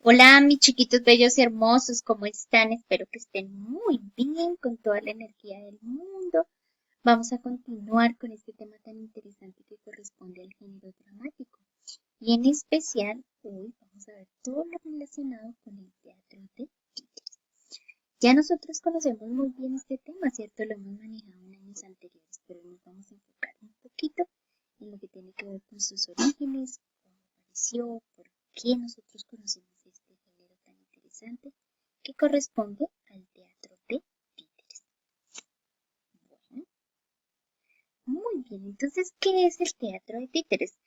Hola, mis chiquitos bellos y hermosos, ¿cómo están? Espero que estén muy bien, con toda la energía del mundo. Vamos a continuar con este tema tan interesante que corresponde al género dramático. Y en especial, hoy vamos a ver todo lo relacionado con el teatro de títeres. Ya nosotros conocemos muy bien este tema, ¿cierto? Lo hemos manejado en años anteriores, pero nos vamos a enfocar un poquito en lo que tiene que ver con sus orígenes, cómo apareció, por qué nosotros conocemos este género tan interesante que corresponde al teatro de títeres. Bueno, muy bien, entonces, ¿qué es el teatro de títeres?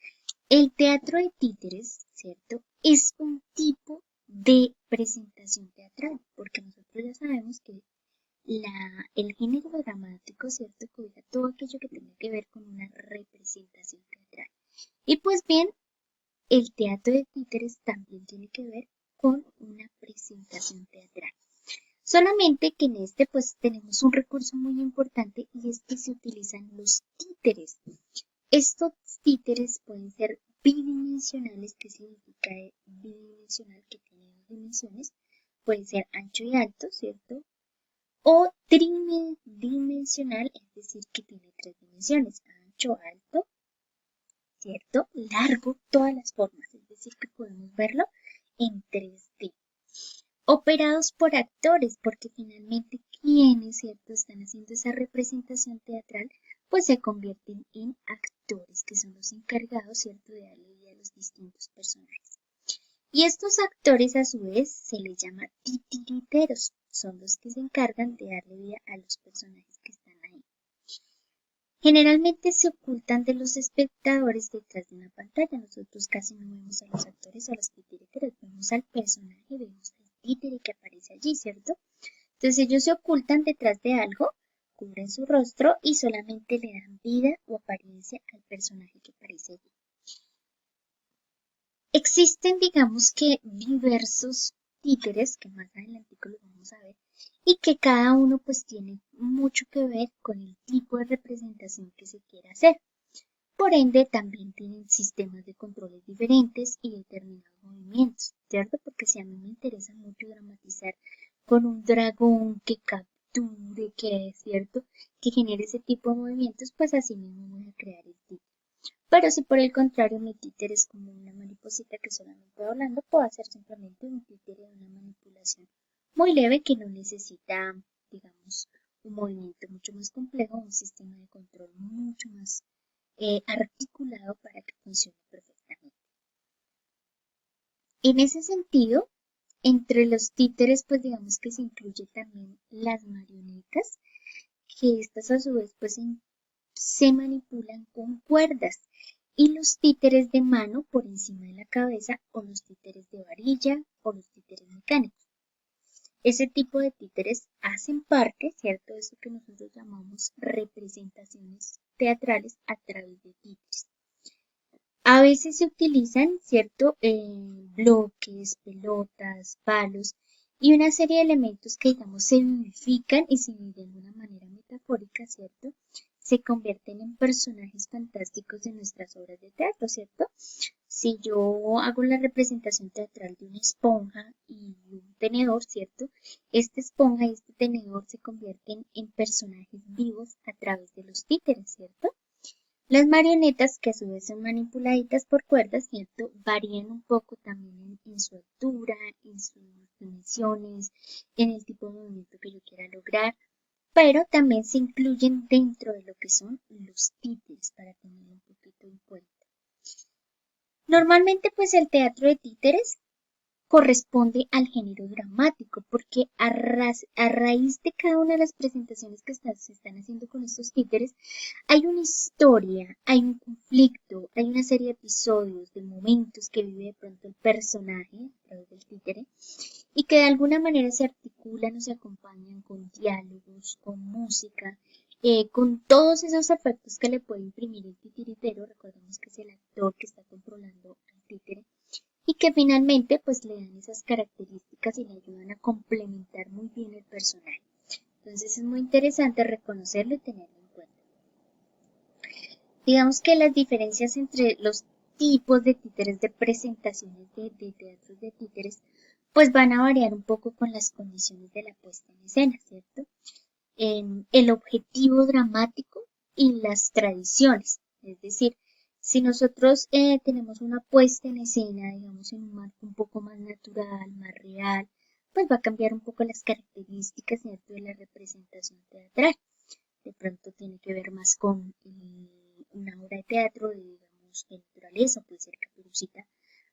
El teatro de títeres, ¿cierto? Es un tipo de presentación teatral, porque nosotros ya sabemos que el género dramático, ¿cierto? Cobija todo aquello que tiene que ver con una representación teatral. Y pues bien, el teatro de títeres también tiene que ver con una presentación teatral. Solamente que en este pues tenemos un recurso muy importante y es que se utilizan los títeres. Estos títeres pueden ser bidimensionales, que significa bidimensional que tiene dos dimensiones, pueden ser ancho y alto, ¿cierto? O tridimensional, es decir, que tiene tres dimensiones, ancho, alto, ¿cierto? Largo, todas las formas, es decir, que podemos verlo en 3D. Operados por actores, porque finalmente quienes, ¿cierto?, están haciendo esa representación teatral, pues se convierten en actores, que son los encargados, ¿cierto?, de darle vida a los distintos personajes. Y estos actores, a su vez, se les llama titiriteros, son los que se encargan de darle vida a los personajes que están ahí. Generalmente se ocultan de los espectadores detrás de una pantalla. Nosotros casi no vemos a los actores o a los titiriteros, vemos al personaje, vemos al títere que aparece allí, ¿cierto? Entonces ellos se ocultan detrás de algo, cubren su rostro y solamente le dan vida o apariencia al personaje que aparece allí. Existen, digamos que, diversos títeres, que más adelante los vamos a ver, y que cada uno pues tiene mucho que ver con el tipo de representación que se quiera hacer. Por ende, también tienen sistemas de controles diferentes y determinados movimientos, ¿cierto? Porque si a mí me interesa mucho dramatizar con un dragón que capture, que es cierto, que genere ese tipo de movimientos, pues así mismo voy a crear el títere. Pero si por el contrario mi títere es como una mariposita que solamente va volando, puedo hacer simplemente un títere de una manipulación muy leve que no necesita, digamos, un movimiento mucho más complejo, un sistema de control mucho más articulado para que funcione perfectamente. En ese sentido, entre los títeres, pues digamos que se incluye también las marionetas, que estas a su vez pues se manipulan con cuerdas, y los títeres de mano por encima de la cabeza, o los títeres de varilla, o los títeres mecánicos. Ese tipo de títeres hacen parte, ¿cierto?, de eso que nosotros llamamos representaciones teatrales a través de títeres. A veces se utilizan, ¿cierto?, bloques, pelotas, palos y una serie de elementos que, digamos, se vivifican y si de alguna manera metafórica, ¿cierto?, se convierten en personajes fantásticos de nuestras obras de teatro, ¿cierto? Si yo hago la representación teatral de una esponja y un tenedor, ¿cierto? Esta esponja y este tenedor se convierten en personajes vivos a través de los títeres, ¿cierto? Las marionetas, que a su vez son manipuladitas por cuerdas, ¿cierto? Varían un poco también en su altura, en sus dimensiones, en el tipo de movimiento que yo quiera lograr, pero también se incluyen dentro de lo que son los títeres para tener un poquito en cuenta. Normalmente, pues el teatro de títeres corresponde al género dramático, porque a raíz de cada una de las presentaciones que se están haciendo con estos títeres, hay una historia, hay un conflicto, hay una serie de episodios, de momentos que vive de pronto el personaje a través del títere y que de alguna manera se articulan o se acompañan con diálogos, con música, con todos esos efectos que le puede imprimir el titiritero. Recordemos que es el actor que está controlando al títere y que finalmente pues le dan esas características y le ayudan a complementar muy bien el personaje. Entonces es muy interesante reconocerlo y tenerlo en cuenta. Digamos que las diferencias entre los tipos de títeres, de presentaciones de teatros de títeres, pues van a variar un poco con las condiciones de la puesta en escena, ¿cierto? El objetivo dramático y las tradiciones. Es decir, si nosotros tenemos una puesta en escena, digamos, en un marco un poco más natural, más real, pues va a cambiar un poco las características, ¿cierto?, de la representación teatral. De pronto tiene que ver más con una obra de teatro, digamos, de naturaleza, puede ser Caperucita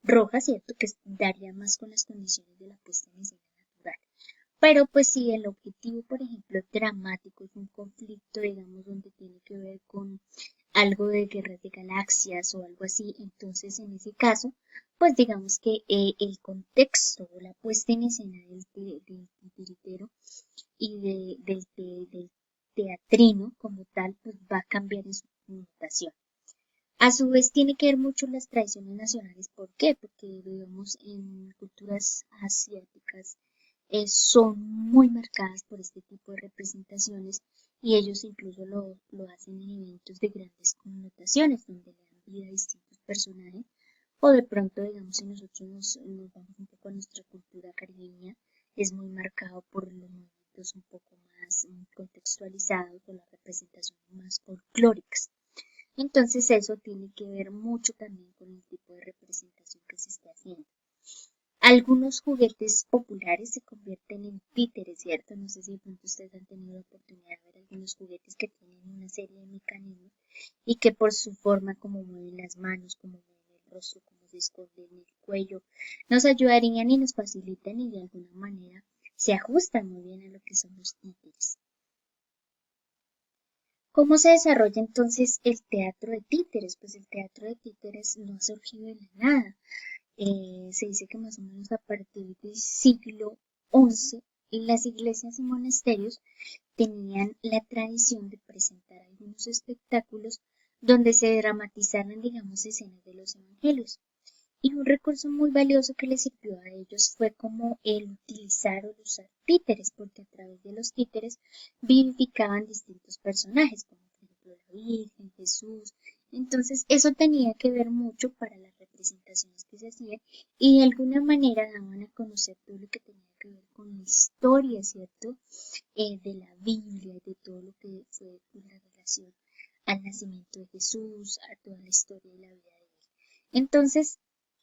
Roja, ¿cierto?, que daría más con las condiciones de la puesta en escena natural. Pero pues si el objetivo, por ejemplo, dramático es un conflicto, digamos, donde tiene que ver con algo de guerras de galaxias o algo así, entonces en ese caso, pues digamos que el contexto o la puesta en escena del titiritero y del teatrino como tal, pues va a cambiar en su connotación. A su vez tiene que ver mucho las tradiciones nacionales. ¿Por qué? Porque, digamos, en culturas asiáticas son muy marcadas por este tipo de representaciones y ellos incluso lo hacen en eventos de grandes connotaciones, donde le dan vida a distintos personajes. O de pronto, digamos, si nosotros nos vamos un poco a nuestra cultura caribeña, es muy marcado por los movimientos un poco más contextualizados o las representaciones más folclóricas. Entonces eso tiene que ver mucho también con el tipo de representación que se está haciendo. Algunos juguetes populares se convierten en títeres, ¿cierto? No sé si de pronto ustedes han tenido la oportunidad de ver algunos juguetes que tienen una serie de mecanismos y que por su forma, como mueven las manos, como mueven el rostro, como se esconden en el cuello, nos ayudarían y nos facilitan y de alguna manera se ajustan muy bien a lo que son los títeres. ¿Cómo se desarrolla entonces el teatro de títeres? Pues el teatro de títeres no ha surgido de la nada. Se dice que más o menos a partir del siglo XI, las iglesias y monasterios tenían la tradición de presentar algunos espectáculos donde se dramatizaran, digamos, escenas de los evangelios. Y un recurso muy valioso que les sirvió a ellos fue como el utilizar o el usar títeres, porque a través de los títeres vivificaban distintos personajes, como por ejemplo la Virgen, Jesús. Entonces eso tenía que ver mucho para las representaciones que se hacían y de alguna manera daban a conocer todo lo que tenía que ver con la historia, ¿cierto? De la Biblia, de todo lo que fue la relación al nacimiento de Jesús, a toda la historia de la vida de él. Entonces,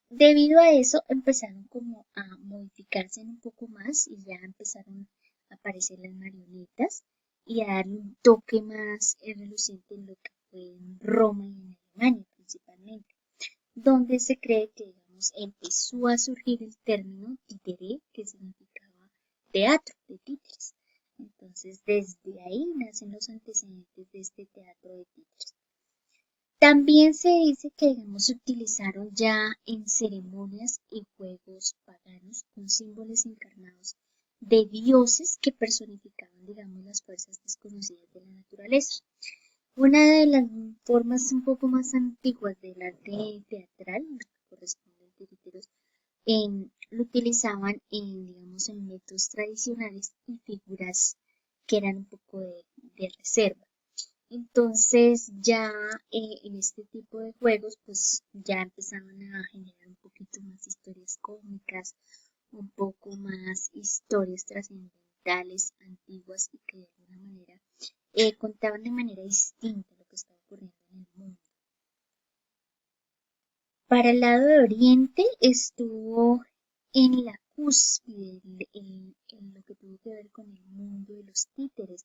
debido a eso empezaron como a modificarse un poco más y ya empezaron a aparecer las marionetas y a darle un toque más reluciente en lo que fue en Roma y en Alemania principalmente, donde se cree que, digamos, empezó a surgir el término títere, que significaba teatro de títeres. Entonces, desde ahí nacen los antecedentes de este teatro de títeres. También se dice que, digamos, se utilizaron ya en ceremonias y juegos paganos con símbolos encarnados de dioses que personificaban, digamos, las fuerzas desconocidas de la naturaleza. Una de las formas un poco más antiguas del arte teatral, que corresponde a titiriteros, lo utilizaban en, digamos, en métodos tradicionales y figuras que eran un poco de reserva. Entonces ya en este tipo de juegos pues ya empezaban a generar un poquito más historias cómicas, un poco más historias trascendentales, antiguas y que de alguna manera contaban de manera distinta lo que estaba ocurriendo en el mundo. Para el lado de Oriente estuvo en la cúspide en lo que tuvo que ver con el mundo de los títeres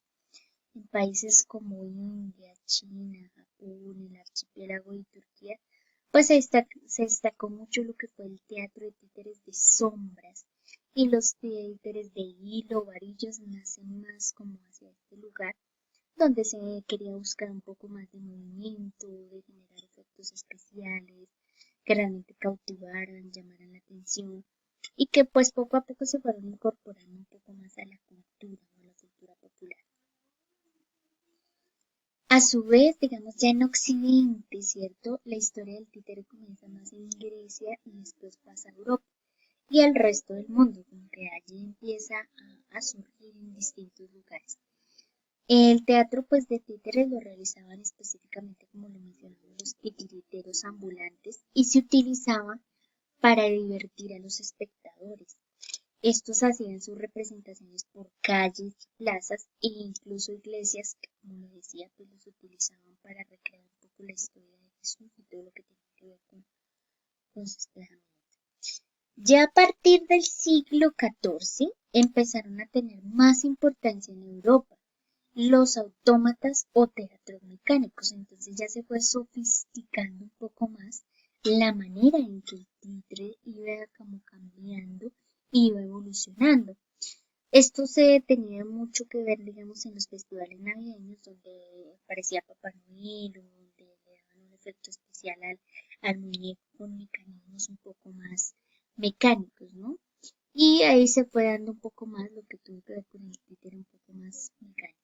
en países como India, China, Japón, el archipiélago y Turquía, pues se destacó mucho lo que fue el teatro de títeres de sombras y los títeres de hilo, varillos nacen más como hacia este lugar donde se quería buscar un poco más de movimiento, de generar efectos especiales que realmente cautivaran, llamaran la atención y que pues poco a poco se fueron incorporando un poco más a la cultura, ¿no? A la cultura popular. A su vez, digamos ya en Occidente, ¿cierto? La historia del títere comienza más en Grecia y después pasa a Europa y al resto del mundo, como que allí empieza a surgir en distintos lugares. El teatro pues de títeres lo realizaban específicamente, como lo mencionamos, los titiriteros ambulantes y se utilizaban para divertir a los espectadores. Estos hacían sus representaciones por calles, plazas e incluso iglesias que, como lo decía, pues los utilizaban para recrear un poco la historia de Jesús y todo lo que tenía que ver con su desplazamiento. Ya a partir del siglo XIV empezaron a tener más importancia en Europa los autómatas o teatros mecánicos. Entonces ya se fue sofisticando un poco más la manera en que el títere iba como cambiando y iba evolucionando. Esto se tenía mucho que ver, digamos, en los festivales navideños donde aparecía Papá Noel o donde le daban un efecto especial al muñeco con mecanismos un poco más mecánicos, ¿no? Y ahí se fue dando un poco más lo que tuvo que ver con el títere un poco más mecánico.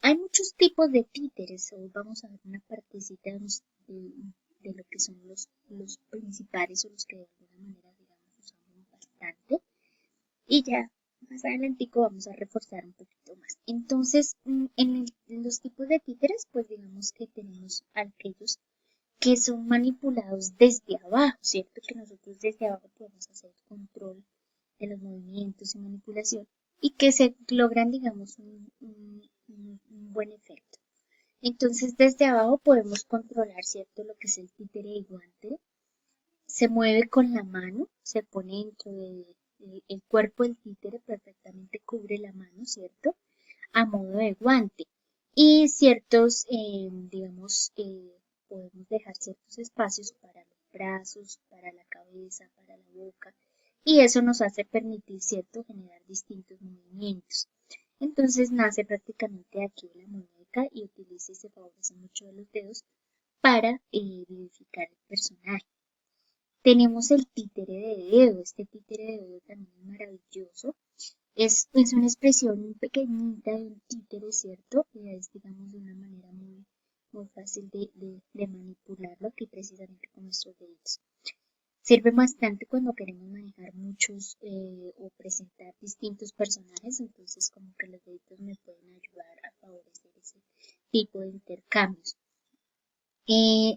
Hay muchos tipos de títeres, hoy vamos a ver una partecita de lo que son los principales o los que de alguna manera, digamos, usamos bastante. Y ya más adelantico vamos a reforzar un poquito más. Entonces, en los tipos de títeres, pues digamos que tenemos aquellos que son manipulados desde abajo, ¿cierto? Que nosotros desde abajo podemos hacer control de los movimientos y manipulación y que se logran, digamos, un buen efecto. Entonces, desde abajo podemos controlar, ¿cierto? Lo que es el títere y guante. Se mueve con la mano, se pone dentro del cuerpo del títere, perfectamente cubre la mano, ¿cierto? A modo de guante. Y ciertos, digamos, podemos dejar ciertos espacios para los brazos, para la cabeza, para la boca. Y eso nos hace permitir, ¿cierto?, generar distintos movimientos. Entonces nace prácticamente aquí la muñeca y utiliza y se favorece mucho de los dedos para vivificar el personaje. Tenemos el títere de dedo. Este títere de dedo también es maravilloso. Es una expresión pequeñita de un títere, ¿cierto? Que es, digamos, de una manera muy fácil de manipularlo aquí precisamente con nuestros dedos. Sirve bastante cuando queremos manejar muchos o presentar distintos personajes, entonces como que los deditos me pueden ayudar a favorecer ese tipo de intercambios. Eh,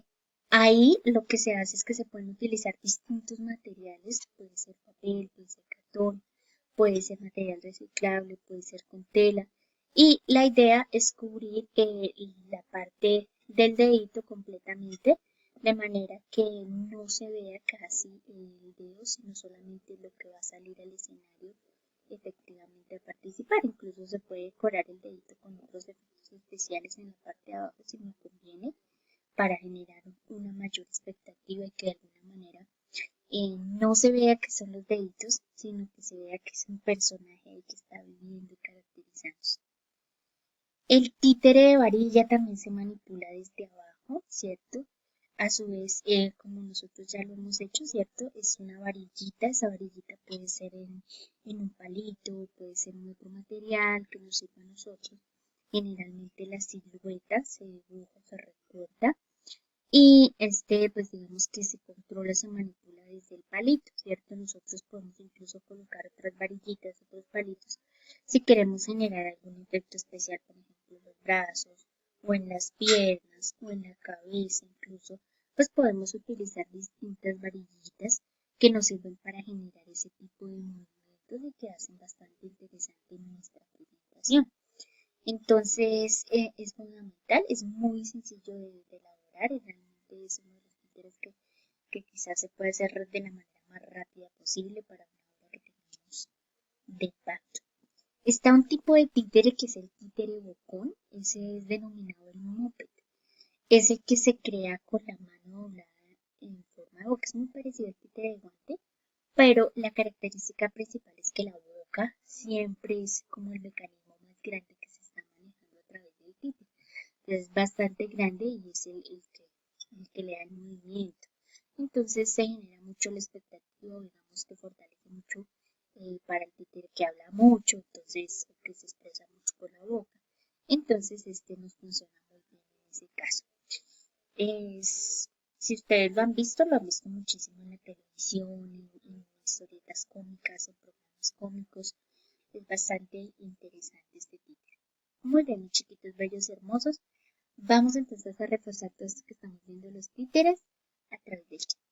Ahí lo que se hace es que se pueden utilizar distintos materiales, puede ser papel, puede ser cartón, puede ser material reciclable, puede ser con tela. Y la idea es cubrir la parte del dedito completamente, de manera que no se vea casi el dedo, sino solamente lo que va a salir al escenario efectivamente a participar. Incluso se puede decorar el dedito con otros efectos especiales en la parte de abajo si me conviene para generar una mayor expectativa y que de alguna manera no se vea que son los deditos, sino que se vea que es un personaje ahí que está viviendo y caracterizándose. El títere de varilla también se manipula desde abajo, ¿cierto? A su vez, como nosotros ya lo hemos hecho, ¿cierto? Es una varillita, esa varillita puede ser en un palito, puede ser en otro material que nos sirva a nosotros. Generalmente la silueta se dibuja, se recorta y pues digamos que se controla, se manipula desde el palito, ¿cierto? Nosotros podemos incluso colocar otras varillitas, otros palitos, si queremos generar algún efecto especial, por ejemplo, en los brazos, o en las piernas, o en la cabeza, incluso, pues podemos utilizar distintas varillitas que nos sirven para generar ese tipo de movimientos y que hacen bastante interesante nuestra presentación. Entonces, es fundamental, es muy sencillo de elaborar y realmente es uno de los títeres que quizás se puede hacer de la manera más rápida posible para una obra que tengamos de impacto. Está un tipo de títere que es el títere bocón, ese es denominado el moped. Es el que se crea con la mano doblada en forma de boca, es muy parecido al títere de guante, pero la característica principal es que la boca siempre es como el mecanismo más grande que se está manejando a través del títere. Es bastante grande y es el que le da el movimiento. Entonces se genera mucho la expectativa, digamos que fortalece mucho para el títere que habla mucho, entonces que se expresa mucho por la boca. Entonces este nos funciona muy bien en ese caso. Si ustedes lo han visto muchísimo en la televisión, en historietas cómicas, en programas cómicos. Es bastante interesante este títere. Muy bien, mis chiquitos bellos y hermosos. Vamos entonces a reforzar todo esto que estamos viendo los títeres a través del chat.